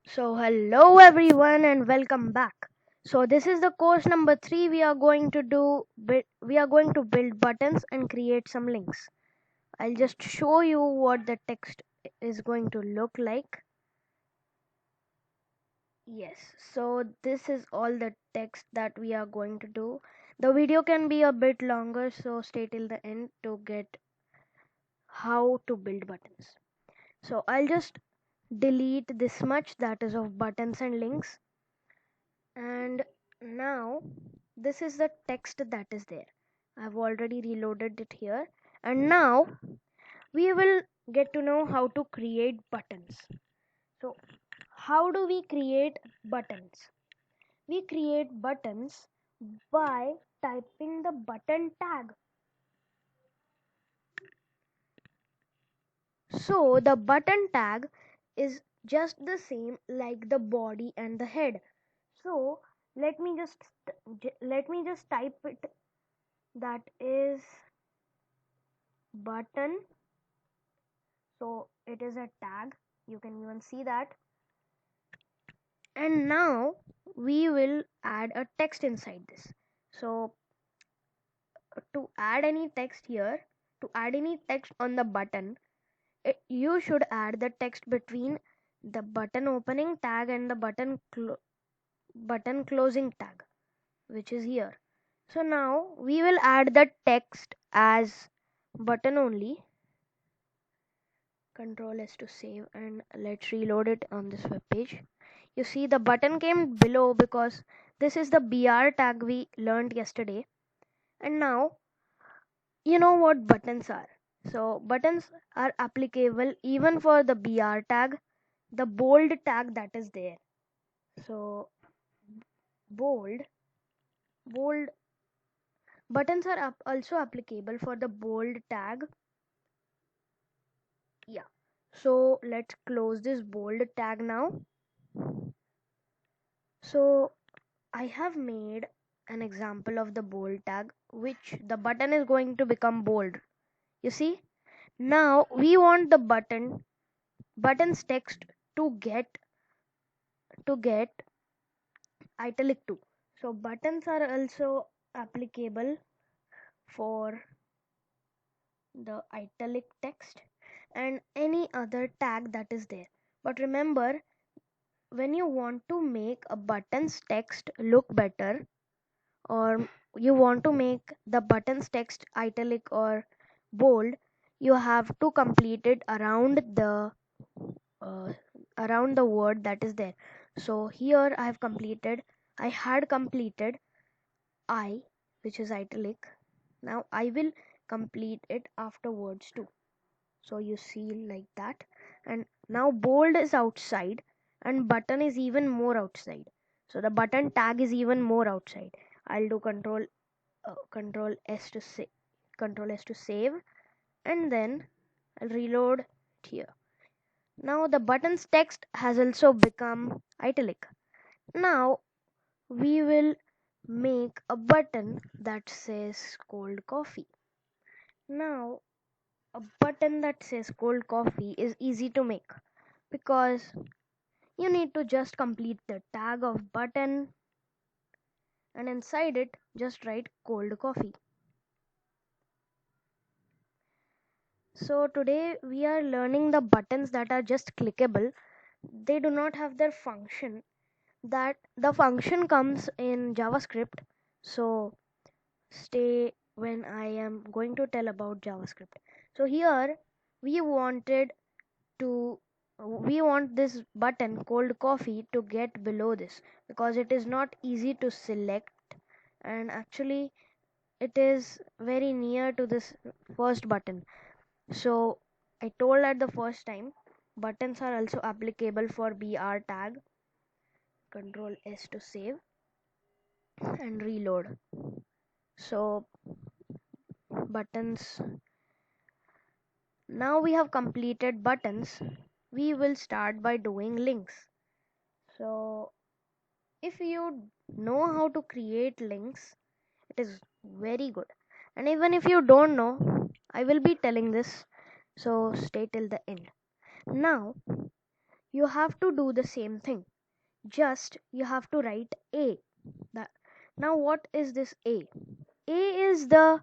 So hello everyone and welcome back. So this is the course number 3. We are going to build buttons and create some links. I'll just show you what the text is going to look like. Yes, so this is all the text that we are going to do. The video can be a bit longer, so stay till the end to get how to build buttons. So I'll just delete this much, that is of buttons and links. And now this is the text that is there. I've already reloaded it here, and now we will get to know how to create buttons. So how do we create buttons? We create buttons by typing the button tag. So the button tag is just the same like the body and the head. So let me just type it, that is button. So it is a tag, you can even see that. And now we will add a text inside this. So to add any text here, to add any text on the button, you should add the text between the button opening tag and the button closing tag, which is here. So now we will add the text as button only. Control S to save, and let's reload it on this web page. You see the button came below because this is the BR tag we learned yesterday. And now you know what buttons are. So buttons are applicable even for the BR tag, the bold tag that is there. So bold bold buttons are also applicable for the bold tag. Yeah. So let's close this bold tag now. So I have made an example of the bold tag, which the button is going to become bold. You see? Now we want the button's text to get italic too. So buttons are also applicable for the italic text and any other tag that is there. But remember, when you want to make a button's text look better, or you want to make the button's text italic or bold, you have to complete it uh, around the word that is there. So here I had completed I, which is italic. Now I will complete it afterwards too. So you see like that. And now bold is outside and button is even more outside. So the button tag is even more outside. I'll do control S to save, and then I'll reload it here. Now the button's text has also become italic. Now we will make a button that says cold coffee. Now a button that says cold coffee is easy to make because you need to just complete the tag of button, and inside it just write cold coffee. So today we are learning the buttons that are just clickable. They do not have their function. That the function comes in JavaScript. So stay when I am going to tell about JavaScript. So here we wanted to we want this button cold coffee to get below this because it is not easy to select, and actually it is very near to this first button. So I told at the first time buttons are also applicable for BR tag. Control S to save and reload. So buttons, now we have completed buttons. We will start by doing links. So if you know how to create links, it is very good. And even if you don't know, I will be telling this, so stay till the end. Now you have to do the same thing, just you have to write a. That, now what is this a? A is the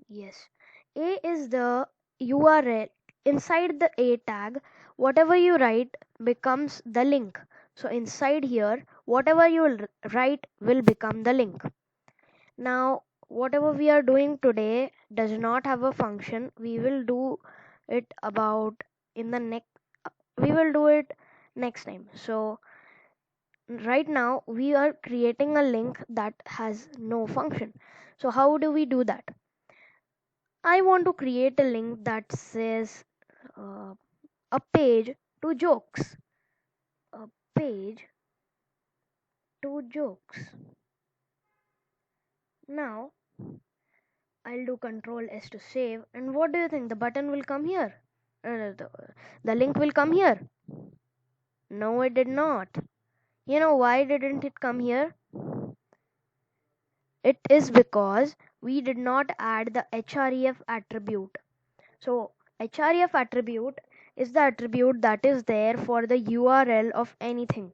yes, a is the URL. Inside the a tag, whatever you write becomes the link. So inside here, whatever you will write will become the link. Now whatever we are doing today does not have a function. We will do it about in the next we will do it next time. So right now we are creating a link that has no function. So how do we do that? I want to create a link that says uh, a page to jokes. A page to jokes. Now I'll do Control S to save, and what do you think? The button will come here. The link will come here. No, it did not. You know why didn't it come here? It is because we did not add the href attribute. So href attribute is the attribute that is there for the URL of anything.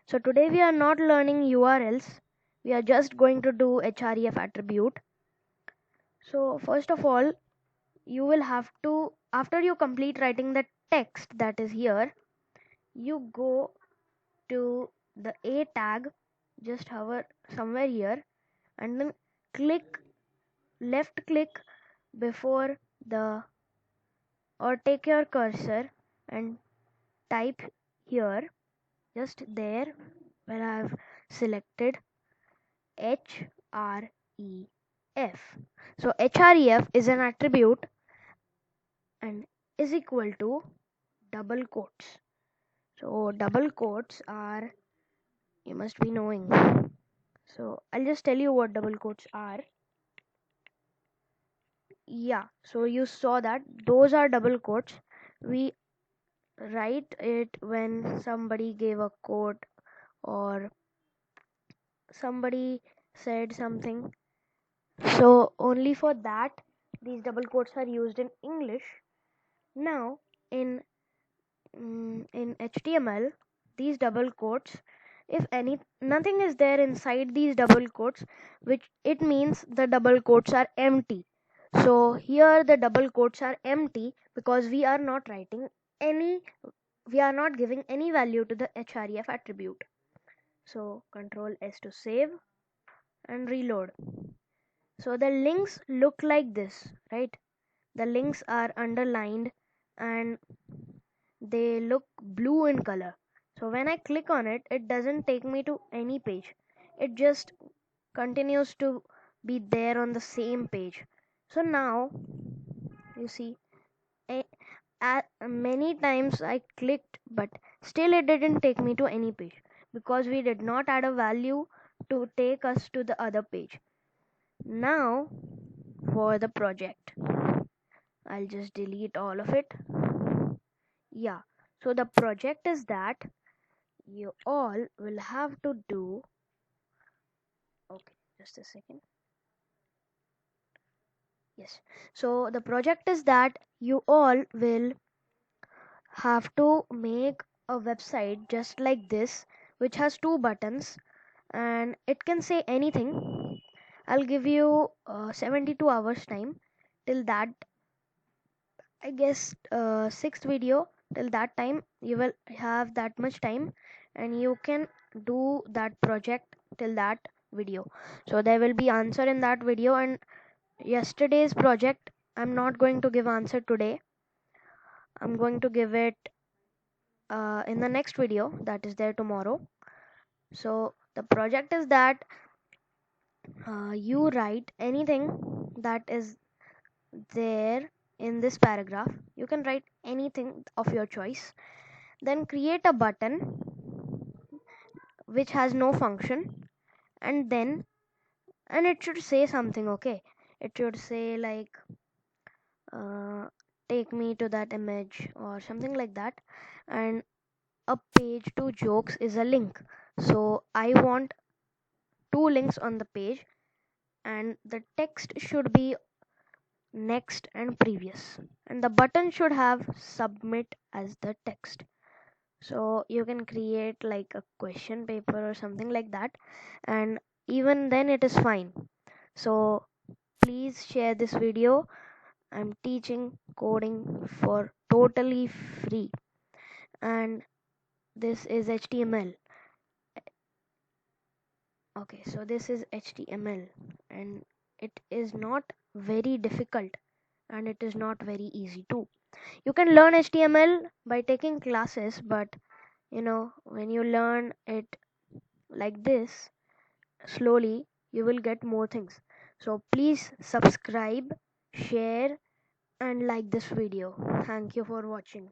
So today we are not learning URLs. We are just going to do href attribute. So first of all, you will have to, after you complete writing the text that is here, you go to the a tag, just hover somewhere here, and then click left click before the, or take your cursor and type here, just there where I have selected href. So href is an attribute and is equal to double quotes. So double quotes are, you must be knowing. So I'll just tell you what double quotes are. Yeah, so you saw that those are double quotes. We write it when somebody gave a quote or somebody said something. So only for that these double quotes are used in English. Now in HTML, these double quotes, if any nothing is there inside these double quotes, which it means the double quotes are empty. So here the double quotes are empty because we are not writing any, we are not giving any value to the href attribute. So Control S to save and reload. So the links look like this, right? The links are underlined and they look blue in color. So when I click on it, it doesn't take me to any page. It just continues to be there on the same page. So now you see, many times I clicked, but still it didn't take me to any page because we did not add a value to take us to the other page. Now for the project, I'll just delete all of it. Yeah, so the project is that you all will have to do, okay, just a second. Yes, so the project is that you all will have to make a website just like this, which has two buttons and it can say anything. I'll give you 72 hours time. Till that, I guess sixth video, till that time you will have that much time and you can do that project till that video. So there will be answer in that video, and yesterday's project I'm not going to give answer today. I'm going to give it in the next video that is there tomorrow. So the project is that you write anything that is there in this paragraph. You can write anything of your choice, then create a button which has no function, and then, and it should say something. Okay, it should say like take me to that image or something like that, and a page to jokes is a link. So I want two links on the page and the text should be next and previous, and the button should have submit as the text. So you can create like a question paper or something like that, and even then it is fine. So please share this video. I'm teaching coding for totally free, and this is HTML. Okay, so this is HTML, and it is not very difficult, and it is not very easy too. You can learn HTML by taking classes, but when you learn it like this slowly, you will get more things. So please subscribe, share, and like this video. Thank you for watching.